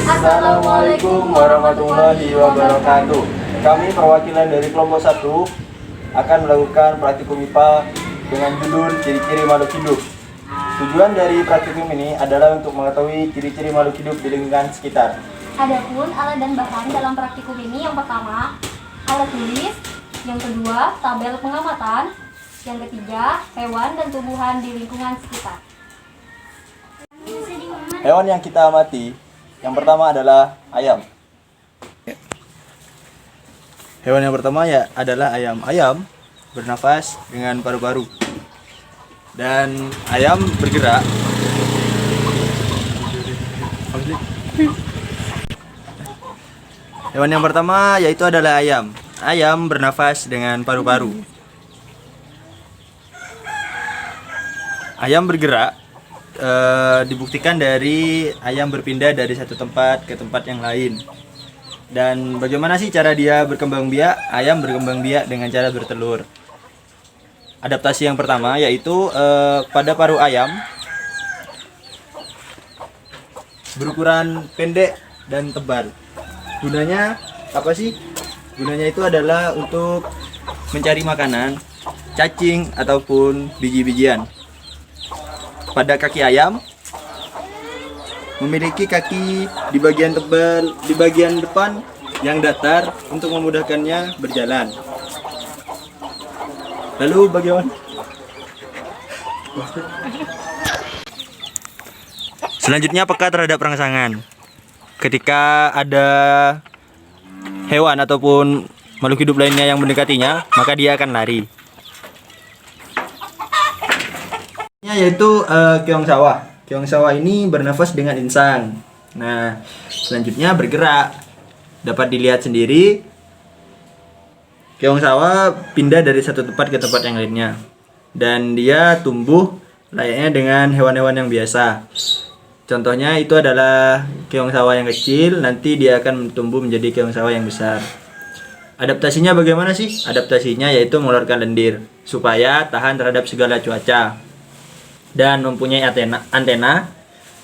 Assalamualaikum warahmatullahi wabarakatuh. Kami perwakilan dari kelompok 1 akan melakukan praktikum IPA dengan judul ciri-ciri makhluk hidup. Tujuan dari praktikum ini adalah untuk mengetahui ciri-ciri makhluk hidup di lingkungan sekitar. Adapun alat dan bahan dalam praktikum ini yang pertama, alat tulis, yang kedua, tabel pengamatan, yang ketiga, hewan dan tumbuhan di lingkungan sekitar. Hewan yang kita amati, yang pertama adalah ayam. Hewan yang pertama adalah ayam. Ayam bernafas dengan paru-paru. Dan ayam bergerak. Hewan yang pertama yaitu adalah ayam. Ayam bernafas dengan paru-paru. Ayam bergerak dibuktikan dari ayam berpindah dari satu tempat ke tempat yang lain. Dan bagaimana sih cara dia berkembang biak? Ayam berkembang biak dengan cara bertelur. Adaptasi yang pertama yaitu pada paruh ayam berukuran pendek dan tebal. Gunanya apa sih? Gunanya itu adalah untuk mencari makanan, cacing ataupun biji-bijian. Pada kaki ayam memiliki kaki di bagian tebal, di bagian depan yang datar untuk memudahkannya berjalan. Lalu bagaimana? Selanjutnya peka terhadap rangsangan. Ketika ada hewan ataupun makhluk hidup lainnya yang mendekatinya, maka dia akan lari. Yaitu keong sawah. Keong sawah ini bernafas dengan insang. Nah, selanjutnya bergerak. Dapat dilihat sendiri, keong sawah pindah dari satu tempat ke tempat yang lainnya. Dan dia tumbuh layaknya dengan hewan-hewan yang biasa. Contohnya itu adalah keong sawah yang kecil, nanti dia akan tumbuh menjadi keong sawah yang besar. Adaptasinya bagaimana sih? Adaptasinya yaitu mengeluarkan lendir supaya tahan terhadap segala cuaca. Dan mempunyai antena.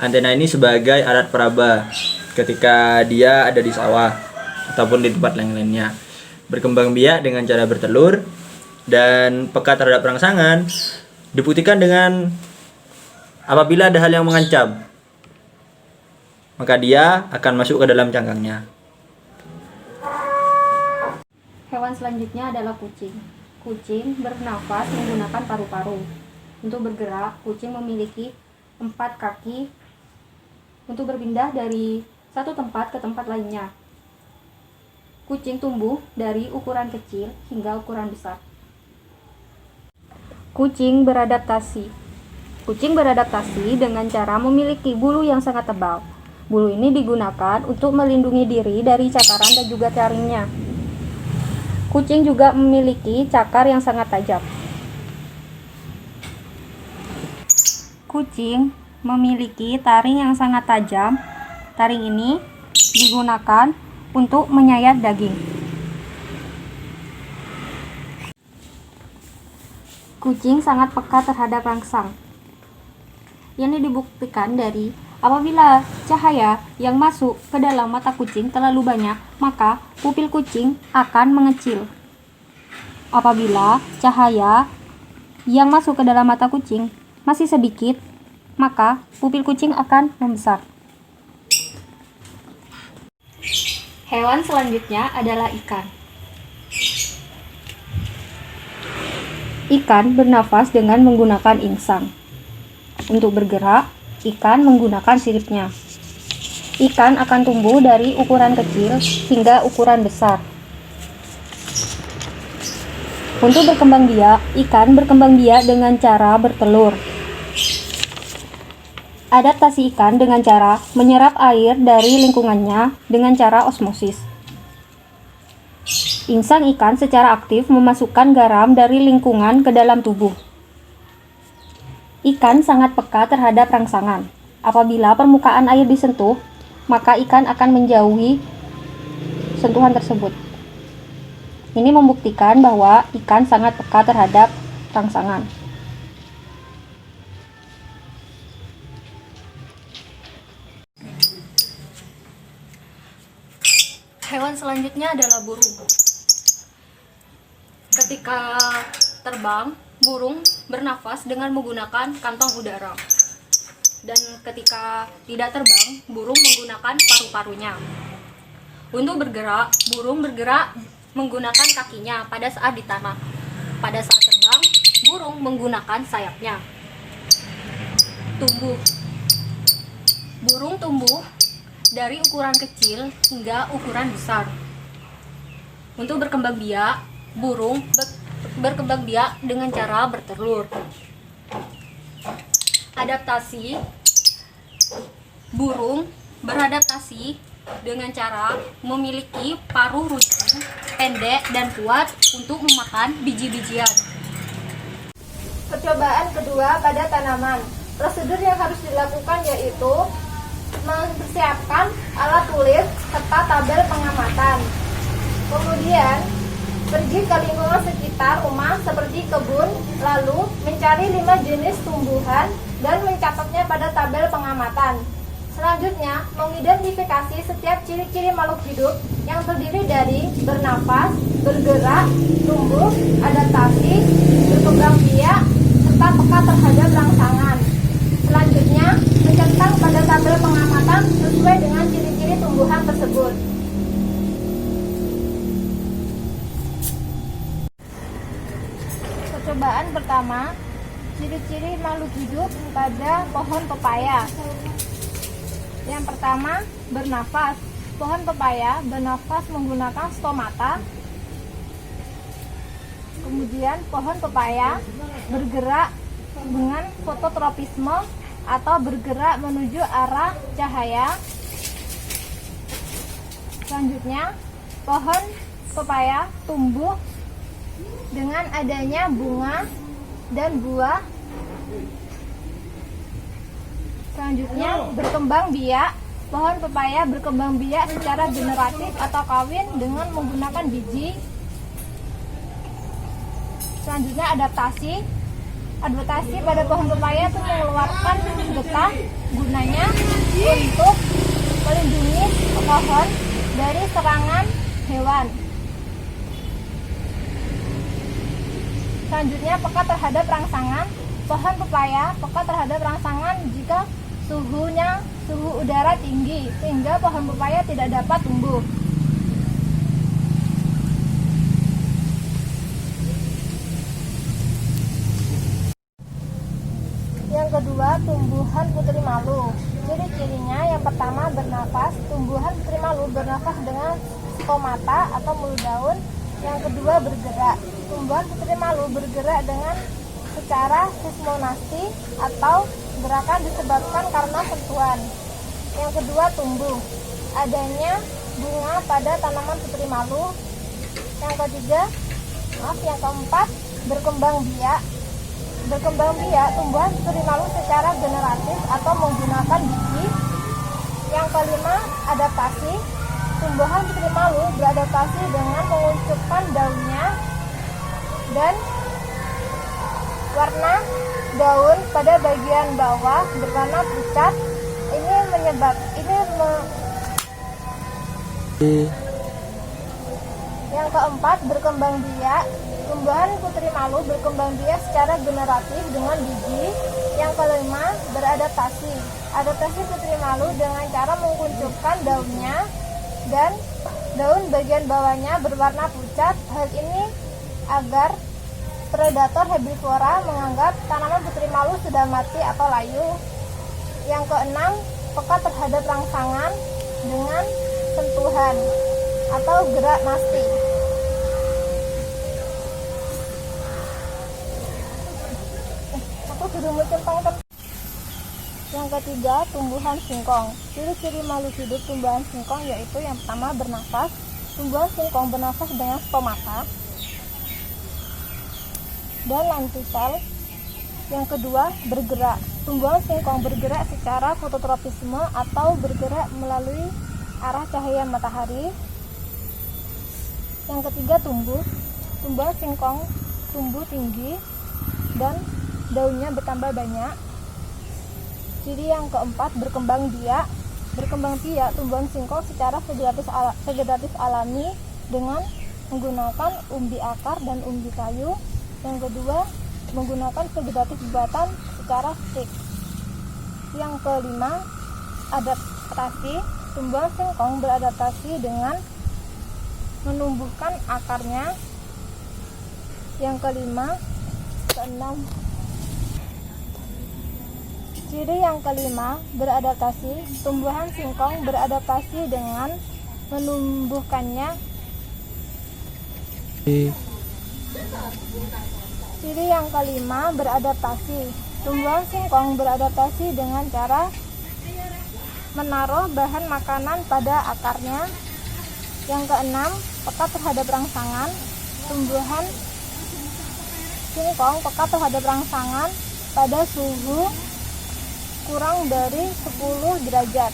Antena ini sebagai alat peraba ketika dia ada di sawah ataupun di tempat lain-lainnya. Berkembang biak dengan cara bertelur dan peka terhadap rangsangan dibuktikan dengan apabila ada hal yang mengancam, maka dia akan masuk ke dalam cangkangnya. Hewan selanjutnya adalah kucing. Kucing bernafas menggunakan paru-paru. Untuk bergerak, kucing memiliki 4 kaki untuk berpindah dari satu tempat ke tempat lainnya. Kucing tumbuh dari ukuran kecil hingga ukuran besar. Kucing beradaptasi. Kucing beradaptasi dengan cara memiliki bulu yang sangat tebal. Bulu ini digunakan untuk melindungi diri dari cakaran dan juga taringnya. Kucing juga memiliki cakar yang sangat tajam. Kucing memiliki taring yang sangat tajam. Taring ini digunakan untuk menyayat daging. Kucing sangat peka terhadap rangsang. Ini dibuktikan dari apabila cahaya yang masuk ke dalam mata kucing terlalu banyak, maka pupil kucing akan mengecil. Apabila cahaya yang masuk ke dalam mata kucing masih sedikit, maka pupil kucing akan membesar. Hewan selanjutnya adalah ikan. Ikan bernafas dengan menggunakan insang. Untuk bergerak, ikan menggunakan siripnya. Ikan akan tumbuh dari ukuran kecil hingga ukuran besar. Untuk berkembang biak, ikan berkembang biak dengan cara bertelur. Adaptasi ikan dengan cara menyerap air dari lingkungannya dengan cara osmosis. Insang ikan secara aktif memasukkan garam dari lingkungan ke dalam tubuh. Ikan sangat peka terhadap rangsangan. Apabila permukaan air disentuh, maka ikan akan menjauhi sentuhan tersebut. Ini membuktikan bahwa ikan sangat peka terhadap rangsangan. Hewan selanjutnya adalah burung. Ketika terbang, burung bernafas dengan menggunakan kantong udara. Dan ketika tidak terbang, burung menggunakan paru-parunya. Untuk bergerak, burung bergerak menggunakan kakinya pada saat di tanah. Pada saat terbang, burung menggunakan sayapnya. Tumbuh. Burung tumbuh dari ukuran kecil hingga ukuran besar. Untuk berkembang biak, burung berkembang biak dengan cara bertelur. Adaptasi. Burung beradaptasi dengan cara memiliki paruh runcing, pendek dan kuat untuk memakan biji-bijian. Percobaan kedua pada tanaman. Prosedur yang harus dilakukan yaitu mempersiapkan alat tulis serta tabel pengamatan. Kemudian pergi ke lingkungan sekitar rumah seperti kebun, lalu mencari 5 jenis tumbuhan dan mencatatnya pada tabel pengamatan. Selanjutnya, mengidentifikasi setiap ciri-ciri makhluk hidup yang terdiri dari bernafas, bergerak, tumbuh, adaptasi, berkembang biak, serta peka terhadap rangsangan. Selanjutnya, mencetak pada tabel pengamatan sesuai dengan ciri-ciri tumbuhan tersebut. Percobaan pertama, ciri-ciri makhluk hidup pada pohon pepaya. Yang pertama, bernafas. Pohon pepaya bernafas menggunakan stomata. Kemudian pohon pepaya bergerak dengan fototropisme atau bergerak menuju arah cahaya. Selanjutnya, pohon pepaya tumbuh dengan adanya bunga dan buah. Selanjutnya, berkembang biak. Pohon pepaya berkembang biak secara generatif atau kawin dengan menggunakan biji. Selanjutnya, adaptasi. Adaptasi pada pohon pepaya itu mengeluarkan getah, gunanya untuk melindungi pohon dari serangan hewan. Selanjutnya, peka terhadap rangsangan. Pohon pepaya peka terhadap rangsangan jika suhu udara tinggi sehingga pohon pepaya tidak dapat tumbuh. Yang kedua, tumbuhan putri malu. Ciri-cirinya yang pertama bernafas. Tumbuhan putri malu bernafas dengan stomata atau mulut daun. Yang kedua, bergerak. Tumbuhan putri malu bergerak dengan secara sismonasti atau gerakan disebabkan karena sentuhan. Yang kedua, tumbuh. Adanya bunga pada tanaman putri malu. Yang keempat, berkembang biak. Berkembang biak tumbuhan putri malu secara generatif atau menggunakan biji. Yang kelima, adaptasi. Tumbuhan putri malu beradaptasi dengan menguncupkan daunnya dan warna daun pada bagian bawah berwarna pucat. Yang keempat, berkembang biak. Tumbuhan putri malu berkembang biak secara generatif dengan biji. Yang kelima, beradaptasi. Adaptasi putri malu dengan cara menguncupkan daunnya dan daun bagian bawahnya berwarna pucat. Hal ini agar predator herbivora menganggap tanaman putri malu sudah mati atau layu. Yang keenam, peka terhadap rangsangan dengan sentuhan atau gerak nasti. Yang ketiga, tumbuhan singkong. Ciri-ciri makhluk hidup tumbuhan singkong yaitu yang pertama, bernafas. Tumbuhan singkong bernafas dengan stomata dan lentisel. Yang kedua, bergerak. Tumbuhan singkong bergerak secara fototropisme atau bergerak melalui arah cahaya matahari. Yang ketiga, tumbuh. Tumbuhan singkong tumbuh tinggi dan daunnya bertambah banyak. Ciri yang keempat, berkembang biak. berkembang biak tumbuhan singkong secara vegetatif alami dengan menggunakan umbi akar dan umbi kayu. Yang kedua, menggunakan vegetatif bebatan secara stick. Yang kelima, adaptasi. Tumbuhan singkong beradaptasi dengan menumbuhkan akarnya. Yang keenam, ciri yang kelima beradaptasi. Tumbuhan singkong beradaptasi dengan menumbuhkannya. Ciri yang kelima beradaptasi. Tumbuhan singkong beradaptasi dengan cara menaruh bahan makanan pada akarnya. Yang keenam, peka terhadap rangsangan. Tumbuhan singkong peka terhadap rangsangan pada suhu kurang dari 10 derajat,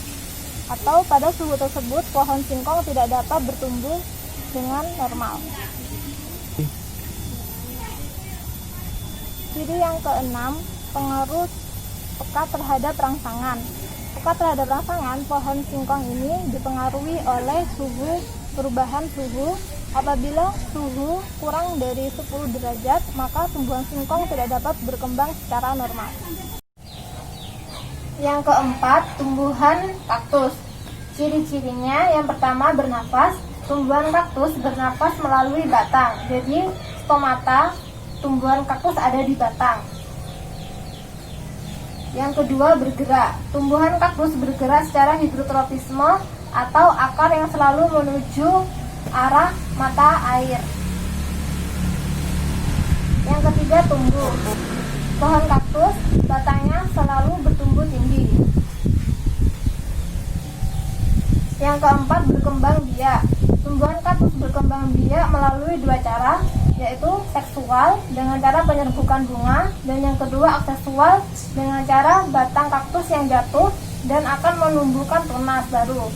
atau pada suhu tersebut pohon singkong tidak dapat bertumbuh dengan normal. Ciri yang keenam, pengaruh peka terhadap rangsangan. Peka terhadap rangsangan, pohon singkong ini dipengaruhi oleh perubahan suhu. Apabila suhu kurang dari 10 derajat, maka tumbuhan singkong tidak dapat berkembang secara normal. Yang keempat, tumbuhan kaktus. Ciri-cirinya yang pertama, bernafas. Tumbuhan kaktus bernafas melalui batang. Jadi stomata tumbuhan kaktus ada di batang. Yang kedua, bergerak. Tumbuhan kaktus bergerak secara hidrotropisme atau akar yang selalu menuju arah mata air. Yang ketiga, tumbuh. Pohon kaktus batangnya selalu bertumbuh tinggi. Yang keempat, berkembang biak. Tumbuhan kaktus berkembang biak melalui dua cara, yaitu seksual dengan cara penyerbukan bunga, dan yang kedua aksesual dengan cara batang kaktus yang jatuh dan akan menumbuhkan tunas baru.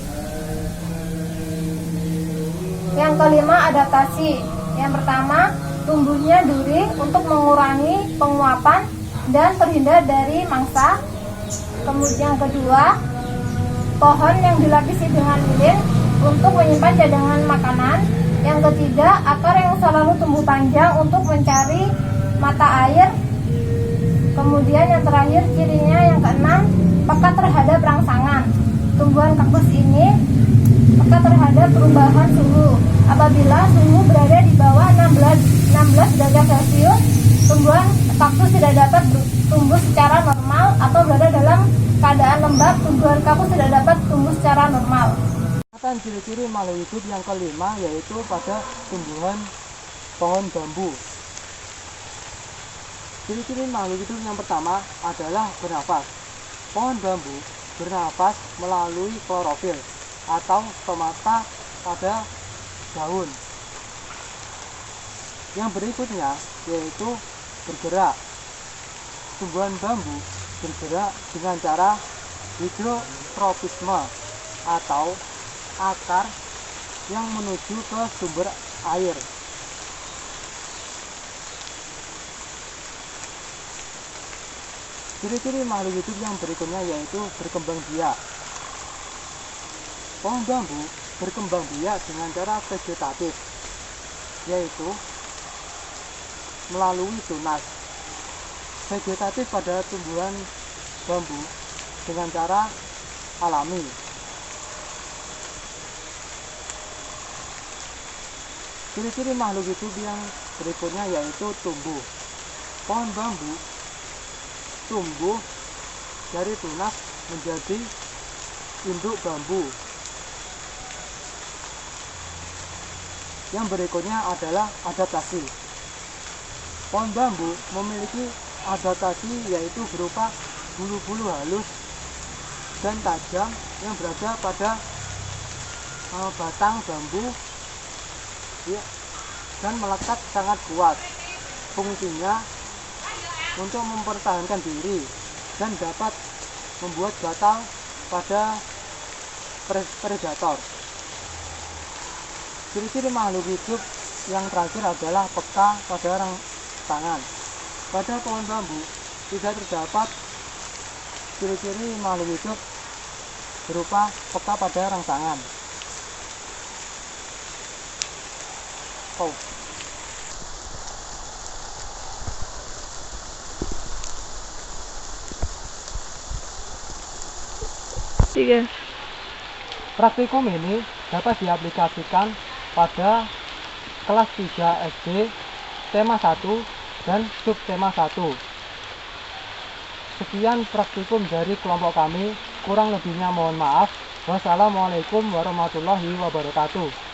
Yang kelima, adaptasi. Yang pertama, tumbuhnya duri untuk mengurangi penguapan dan terhindar dari mangsa. Kemudian yang kedua, pohon yang dilapisi dengan lilin untuk menyimpan cadangan makanan. Yang ketiga, akar yang selalu tumbuh panjang untuk mencari mata air. Kemudian yang terakhir, cirinya yang keenam, peka terhadap rangsangan. Tumbuhan kaktus ini peka terhadap perubahan suhu. Apabila suhu berada di bawah 16 derajat Celcius, tumbuhan kaktus tidak dapat tumbuh secara normal, atau berada dalam keadaan lembab, tumbuhan kaktus tidak dapat tumbuh secara normal. Ciri-ciri makhluk hidup yang kelima yaitu pada tumbuhan pohon bambu. Ciri-ciri makhluk hidup yang pertama adalah bernafas. Pohon bambu bernafas melalui klorofil atau stomata pada daun. Yang berikutnya yaitu bergerak. Tumbuhan bambu bergerak dengan cara hidrotropisme atau akar yang menuju ke sumber air. Ciri-ciri makhluk hidup yang berikutnya yaitu berkembang biak. Pohon bambu berkembang biak dengan cara vegetatif, yaitu melalui tunas. Vegetatif pada tumbuhan bambu dengan cara alami. Ciri-ciri makhluk hidup yang berikutnya yaitu tumbuh. Pohon bambu tumbuh dari tunas menjadi induk bambu. Yang berikutnya adalah adaptasi. Pohon bambu memiliki adaptasi yaitu berupa bulu-bulu halus dan tajam yang berada pada batang bambu dan melekat sangat kuat. Fungsinya untuk mempertahankan diri dan dapat membuat batal pada predator. Ciri-ciri makhluk hidup yang terakhir adalah peka pada rangsangan. Pada pohon bambu tidak terdapat ciri-ciri makhluk hidup berupa peka pada rangsangan. Oh. Praktikum ini dapat diaplikasikan pada kelas 3 SD, tema 1 dan subtema 1. Sekian praktikum dari kelompok kami, kurang lebihnya mohon maaf. Wassalamualaikum warahmatullahi wabarakatuh.